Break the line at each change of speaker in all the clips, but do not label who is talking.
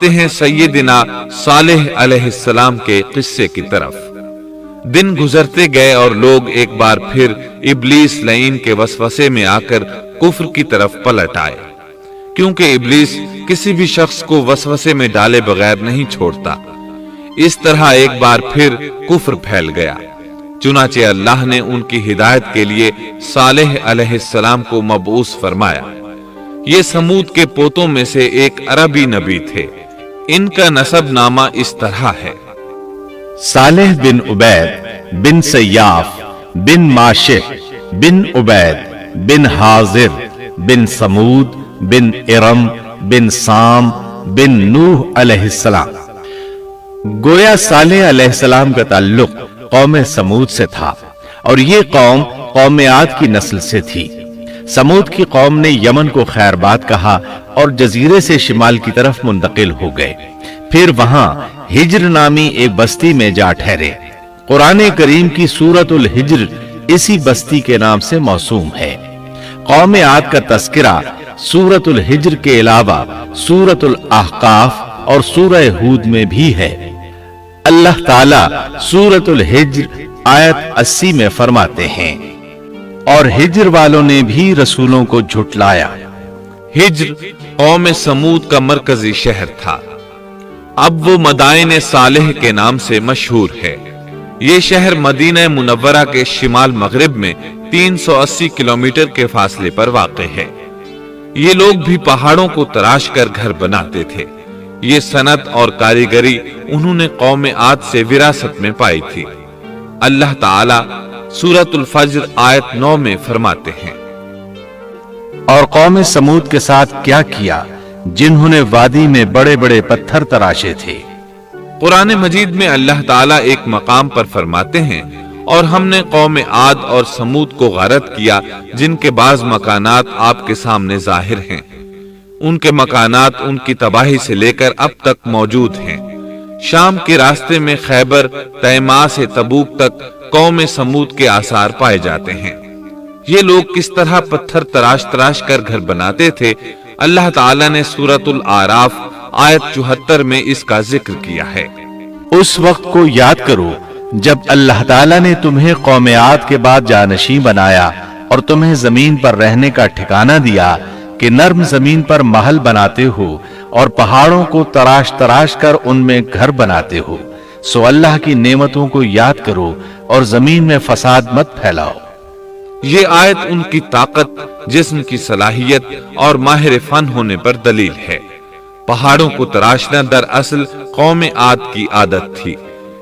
ہیں سیدنا صالح علیہ السلام کے قصے کی طرف۔ دن گزرتے گئے اور لوگ ایک بار پھر ابلیس لعین کے وسوسے میں آ کر کفر کی طرف پلٹ آئے، کیونکہ ابلیس کسی بھی شخص کو وسوسے میں ڈالے بغیر نہیں چھوڑتا۔ اس طرح ایک بار پھر کفر پھیل گیا، چنانچہ اللہ نے ان کی ہدایت کے لیے صالح علیہ السلام کو مبعوث فرمایا۔ یہ سمود کے پوتوں میں سے ایک عربی نبی تھے۔ ان کا نسب نامہ اس طرح ہے:
صالح بن عبید بن سیاف بن ماشق بن عبید بن حاضر بن سمود بن ارم بن سام بن نوح علیہ السلام۔ گویا صالح علیہ السلام کا تعلق قوم سمود سے تھا، اور یہ قوم قوم عاد کی نسل سے تھی۔ سمود کی قوم نے یمن کو خیر باد کہا اور جزیرے سے شمال کی طرف منتقل ہو گئے، پھر وہاں ہجر نامی ایک بستی میں جا ٹھہرے۔ قرآن کریم کی سورۃ الحجر اسی بستی کے نام سے موسوم ہے۔ قوم عاد کا تذکرہ سورۃ الحجر کے علاوہ سورۃ الاحقاف اور سورہ ہود میں بھی ہے۔ اللہ تعالیٰ سورۃ الحجر آیت 80 میں فرماتے ہیں: اور ہجر والوں نے بھی رسولوں کو جھٹلایا۔
ہجر قوم سمود کا مرکزی شہر تھا، اب وہ مدائن صالح کے نام سے مشہور ہے۔ یہ شہر مدینہ منورہ کے شمال مغرب میں 380 کلومیٹر کے فاصلے پر واقع ہے۔ یہ لوگ بھی پہاڑوں کو تراش کر گھر بناتے تھے۔ یہ صنعت اور کاریگری انہوں نے قوم عاد سے وراثت میں پائی تھی۔ اللہ تعالی سورۃ الفجر آیت 9 میں فرماتے ہیں:
اور قوم سمود کے ساتھ کیا کیا جنہوں نے وادی میں بڑے بڑے پتھر تراشے تھے۔
قرآن مجید میں اللہ تعالیٰ ایک مقام پر فرماتے ہیں: اور ہم نے قوم عاد اور سمود کو غارت کیا جن کے بعض مکانات آپ کے سامنے ظاہر ہیں۔ ان کے مکانات ان کی تباہی سے لے کر اب تک موجود ہیں۔ شام کے راستے میں خیبر، تیماء سے تبوک تک قوم سمود کے آثار پائے جاتے ہیں۔ یہ لوگ کس طرح پتھر تراش تراش کر گھر بناتے تھے، اللہ تعالیٰ نے سورۃ الاعراف آیت 74 میں اس کا ذکر کیا ہے۔
اس وقت کو یاد کرو جب اللہ تعالیٰ نے تمہیں قوم عاد کے بعد جانشین بنایا اور تمہیں زمین پر رہنے کا ٹھکانہ دیا کہ نرم زمین پر محل بناتے ہو اور پہاڑوں کو تراش تراش کر ان میں گھر بناتے ہو۔ سو اللہ کی نعمتوں کو یاد کرو اور زمین میں فساد مت پھیلاؤ۔
یہ آیت ان کی طاقت، جسم کی صلاحیت اور ماہر فن ہونے پر دلیل ہے۔ پہاڑوں کو تراشنا دراصل قوم عاد کی عادت تھی۔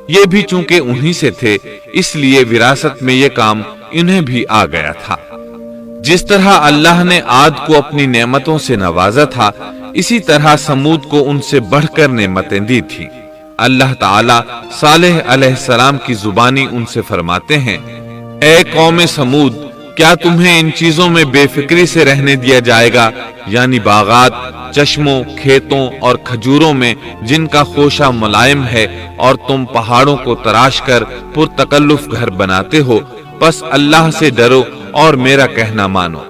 یہ بھی چونکہ انہی سے تھے، اس لیے وراثت میں یہ کام انہیں بھی آ گیا تھا۔ جس طرح اللہ نے عاد کو اپنی نعمتوں سے نوازا تھا، اسی طرح سمود کو ان سے بڑھ کر نعمتیں دی تھی۔ اللہ تعالیٰ صالح علیہ السلام کی زبانی ان سے فرماتے ہیں: اے قوم سمود، کیا تمہیں ان چیزوں میں بے فکری سے رہنے دیا جائے گا، یعنی باغات، چشموں، کھیتوں اور کھجوروں میں جن کا خوشہ ملائم ہے، اور تم پہاڑوں کو تراش کر پرتکلف گھر بناتے ہو؟ بس اللہ سے ڈرو اور میرا کہنا مانو۔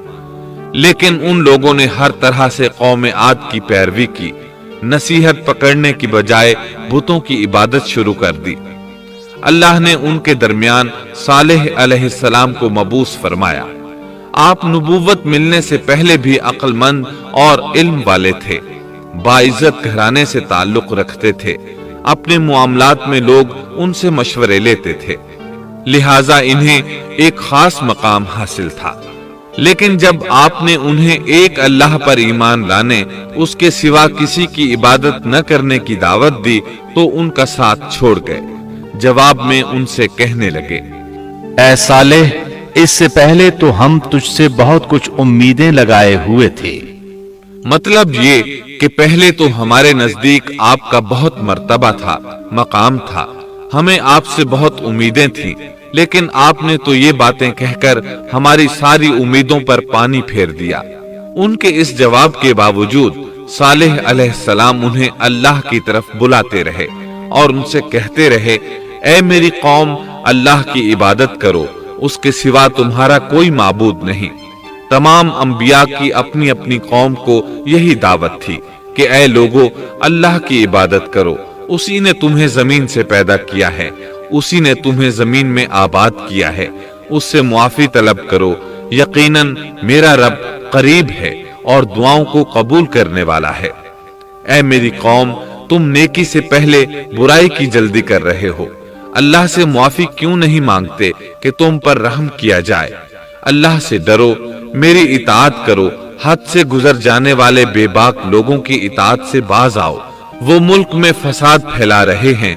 لیکن ان لوگوں نے ہر طرح سے قوم عاد کی پیروی کی، نصیحت پکڑنے کی بجائے بتوں کی عبادت شروع کر دی۔ اللہ نے ان کے درمیان صالح علیہ السلام کو مبعوث فرمایا۔ آپ نبوت ملنے سے پہلے بھی عقل مند اور علم والے تھے، باعزت گھرانے سے تعلق رکھتے تھے، اپنے معاملات میں لوگ ان سے مشورے لیتے تھے، لہٰذا انہیں ایک خاص مقام حاصل تھا۔ لیکن جب آپ نے انہیں ایک اللہ پر ایمان لانے، اس کے سوا کسی کی عبادت نہ کرنے کی دعوت دی تو ان کا ساتھ چھوڑ گئے۔ جواب میں ان سے کہنے لگے:
اے صالح، اس سے پہلے تو ہم تجھ سے بہت کچھ امیدیں لگائے ہوئے تھے۔
مطلب یہ کہ پہلے تو ہمارے نزدیک آپ کا بہت مرتبہ تھا، مقام تھا، ہمیں آپ سے بہت امیدیں تھیں، لیکن آپ نے تو یہ باتیں کہہ کر ہماری ساری امیدوں پر پانی پھیر دیا۔ ان کے اس جواب کے باوجود صالح علیہ السلام انہیں اللہ کی طرف بلاتے رہے اور ان سے کہتے رہے: اے میری قوم، اللہ کی عبادت کرو، اس کے سوا تمہارا کوئی معبود نہیں۔ تمام انبیاء کی اپنی اپنی قوم کو یہی دعوت تھی کہ اے لوگو اللہ کی عبادت کرو، اسی نے تمہیں زمین سے پیدا کیا ہے، اسی نے تمہیں زمین میں آباد کیا ہے، اس سے معافی طلب کرو، یقیناً میرا رب قریب ہے اور دعاؤں کو قبول کرنے والا ہے۔ اے میری قوم، تم نیکی سے پہلے برائی کی جلدی کر رہے ہو، اللہ سے معافی کیوں نہیں مانگتے کہ تم پر رحم کیا جائے؟ اللہ سے ڈرو، میری اطاعت کرو، حد سے گزر جانے والے بے باک لوگوں کی اطاعت سے باز آؤ، وہ ملک میں فساد پھیلا رہے ہیں۔